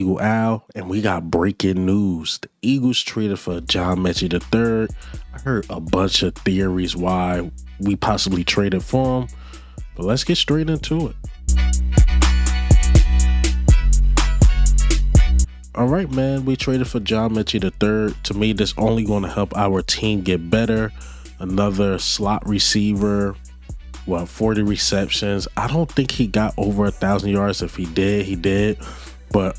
Eagle Al, and we got breaking news. The Eagles traded for John Metchie III. I heard a bunch of theories why we possibly traded for him, but let's get straight into it. All right, man, we traded for John Metchie III. To me, this only going to help our team get better. Another slot receiver, 40 receptions. I don't think he got over 1,000 yards. If he did, he did. But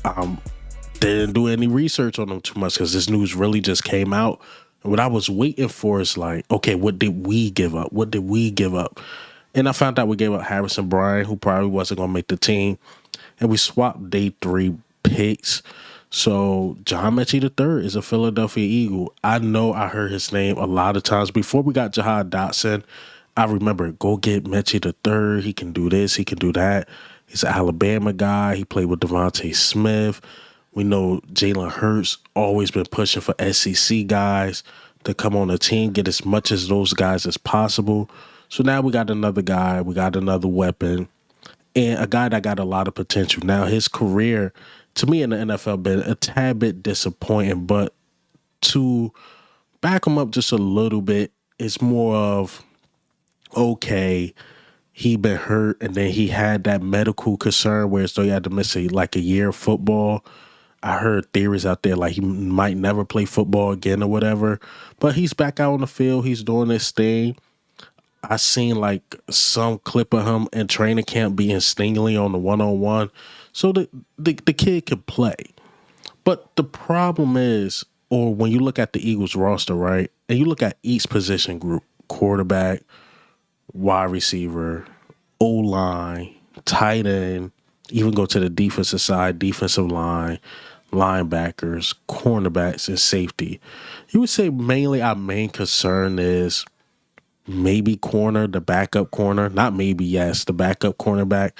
didn't do any research on him too much because this news really just came out. And what I was waiting for is like, okay, what did we give up? What did we give up? And I found out we gave up Harrison Bryant, who probably wasn't going to make the team. And we swapped day 3 picks. So John Metchie III is a Philadelphia Eagle. I know I heard his name a lot of times. Before we got Jahan Dotson, I remember, go get Metchie III. He can do this. He can do that. He's an Alabama guy. He played with Devontae Smith. We know Jalen Hurts always been pushing for SEC guys to come on the team, get as much as those guys as possible. So now we got another guy. We got another weapon and a guy that got a lot of potential. Now his career, to me in the NFL, been a tad bit disappointing, but to back him up just a little bit, it's more of, okay, he been hurt and then he had that medical concern where so he had to miss a year of football. I heard theories out there like he might never play football again or whatever, but he's back out on the field. He's doing this thing. I seen like some clip of him in training camp being stingly on the one-on-one. So the kid could play. But the problem is, or when you look at the Eagles roster, right, and you look at each position group, quarterback, wide receiver, O-line, tight end, even go to the defensive side, defensive line, linebackers, cornerbacks, and safety. You would say mainly our main concern is maybe corner, the backup corner. Not maybe, yes, the backup cornerback.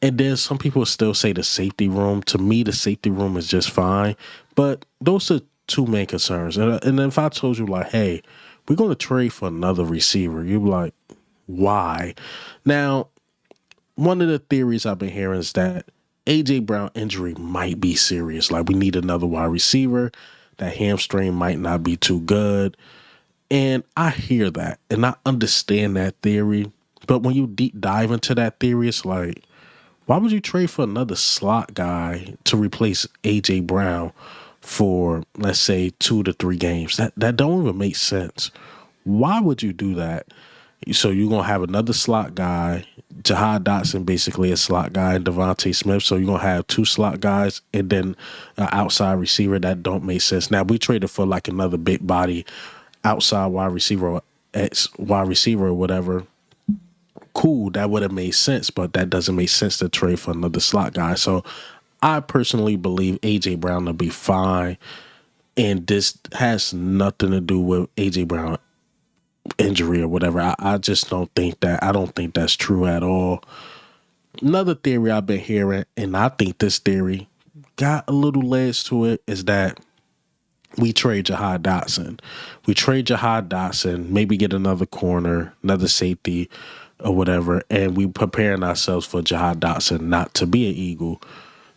And then some people still say the safety room. To me, the safety room is just fine. But those are two main concerns. And if I told you, like, hey, we're going to trade for another receiver, you'd be like, why? Now, one of the theories I've been hearing is that A.J. Brown injury might be serious. Like, we need another wide receiver. That hamstring might not be too good. And I hear that, and I understand that theory. But when you deep dive into that theory, it's like, why would you trade for another slot guy to replace A.J. Brown for, let's say, 2 to 3 games? That don't even make sense. Why would you do that? So you're going to have another slot guy, Jahan Dotson, basically a slot guy, and Devontae Smith. So you're going to have 2 slot guys and then an outside receiver. That don't make sense. Now, we traded for like another big body outside wide receiver or ex-wide receiver or whatever. Cool, that would have made sense, but that doesn't make sense to trade for another slot guy. So I personally believe A.J. Brown will be fine. And this has nothing to do with A.J. Brown injury or whatever. I just don't think that. I don't think that's true at all. Another theory I've been hearing, and I think this theory got a little legs to it, is that we trade Jahan Dotson. We trade Jahan Dotson, maybe get another corner, another safety or whatever, and we preparing ourselves for Jahan Dotson not to be an Eagle.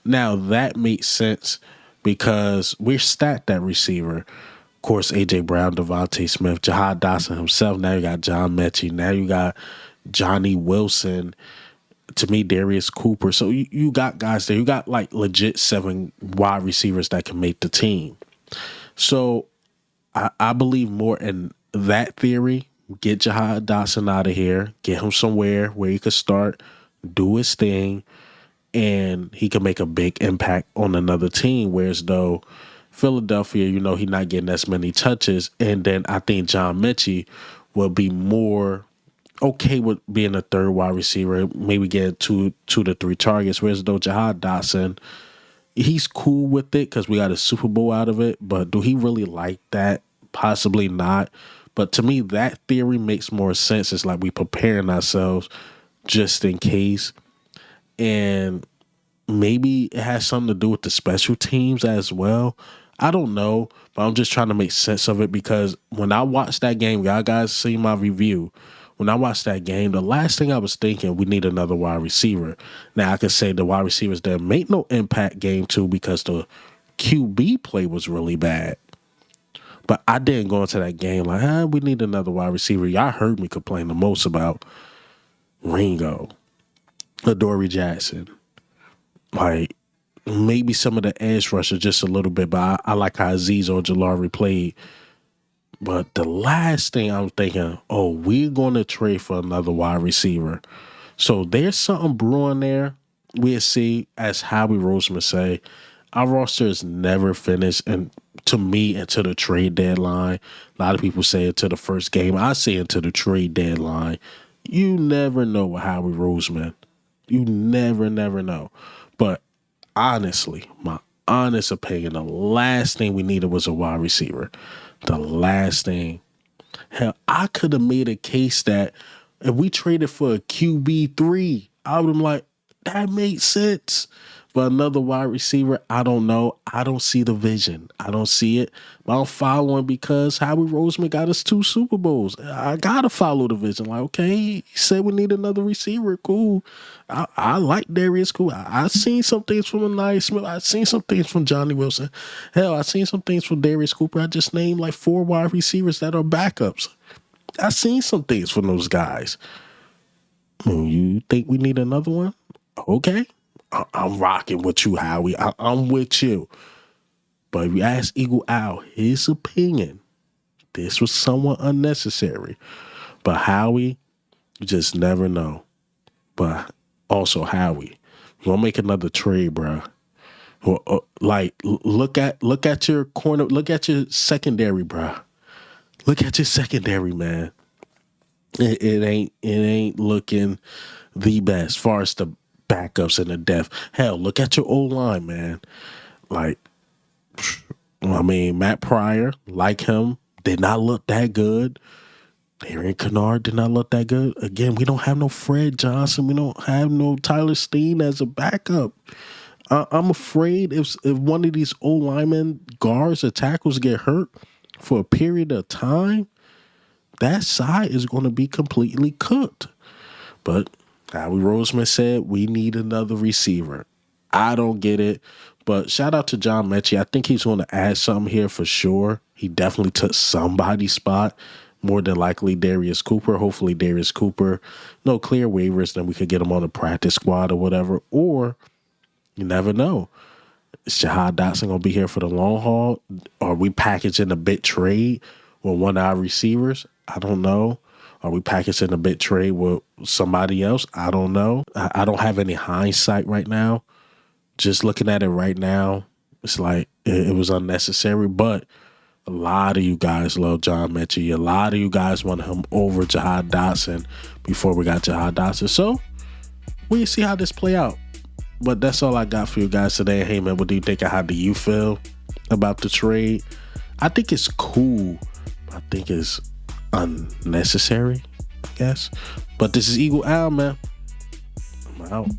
Now, that makes sense because we're stacked at receiver. Of course, A.J. Brown, Devontae Smith, Jahan Dotson himself. Now you got John Metchie. Now you got Johnny Wilson. To me, Darius Cooper. So you got guys there. You got like legit 7 wide receivers that can make the team. So I believe more in that theory. Get Jahan Dotson out of here. Get him somewhere where he could start, do his thing, and he can make a big impact on another team. Whereas though Philadelphia, he's not getting as many touches. And then I think John Metchie will be more okay with being a third wide receiver, maybe getting two to 3 targets. Whereas though Jahan Dotson, he's cool with it because we got a Super Bowl out of it. But do he really like that? Possibly not. But to me, that theory makes more sense. It's like we preparing ourselves just in case. And maybe it has something to do with the special teams as well. I don't know, but I'm just trying to make sense of it because when I watched that game, y'all guys see my review. when I watched that game, the last thing I was thinking, we need another wide receiver. Now, I could say the wide receivers didn't make no impact game two because the QB play was really bad. But I didn't go into that game like, we need another wide receiver. Y'all heard me complain the most about Ringo, Adoree Jackson. Like, maybe some of the edge rushers just a little bit, but I like how Azeez Ojulari played. But the last thing I'm thinking, we're going to trade for another wide receiver. So there's something brewing there. We'll see. As Howie Roseman say, our roster is never finished. And to me, until the trade deadline, a lot of people say until the first game. I say until the trade deadline. You never know with Howie Roseman. You never know. But honestly, my honest opinion, the last thing we needed was a wide receiver. The last thing. Hell, I could have made a case that if we traded for a QB3, I would have been like, that makes sense. But another wide receiver, I don't know. I don't see the vision. I don't see it. But I'm following because Howie Roseman got us 2 Super Bowls. I got to follow the vision. Like, okay, he said we need another receiver. Cool. I like Darius Cool. I seen some things from Anaya Smith. I seen some things from Johnny Wilson. Hell, I seen some things from Darius Cooper. I just named like 4 wide receivers that are backups. I seen some things from those guys. You think we need another one? Okay. I'm rocking with you, Howie. I'm with you. But if you ask Eagle Owl his opinion, this was somewhat unnecessary. But Howie, you just never know. But also, Howie, we're gonna make another trade, bro. Like, look at your corner, look at your secondary, bro. Look at your secondary, man. It ain't looking the best as far as the backups and the depth. Hell, look at your O-line, man. Like, I mean, Matt Pryor, like him, did not look that good. Aaron Kennard did not look that good. Again, we don't have no Fred Johnson. We don't have no Tyler Steen as a backup. I'm afraid if one of these O-linemen, guards, or tackles get hurt for a period of time, that side is going to be completely cooked. But Howie Roseman said we need another receiver. I don't get it. But shout out to John Metchie. I think he's going to add something here for sure. He definitely took somebody's spot. More than likely Darius Cooper. Hopefully Darius Cooper. No clear waivers, then we could get him on the practice squad or whatever. Or you never know. Is Jahan Dotson going to be here for the long haul? Are we packaging a bit trade with one of our receivers? I don't know. Are we packaging a bit trade with somebody else? I don't know. I don't have any hindsight right now. Just looking at it right now, it's like it was unnecessary. But a lot of you guys love John Metchie. A lot of you guys want him over Jahan Dotson before we got Jahan Dotson. So we'll see how this play out. But that's all I got for you guys today. Hey, man, what do you think of how do you feel about the trade? I think it's cool. I think it's unnecessary, I guess. But this is Eagle Owl, man. I'm out.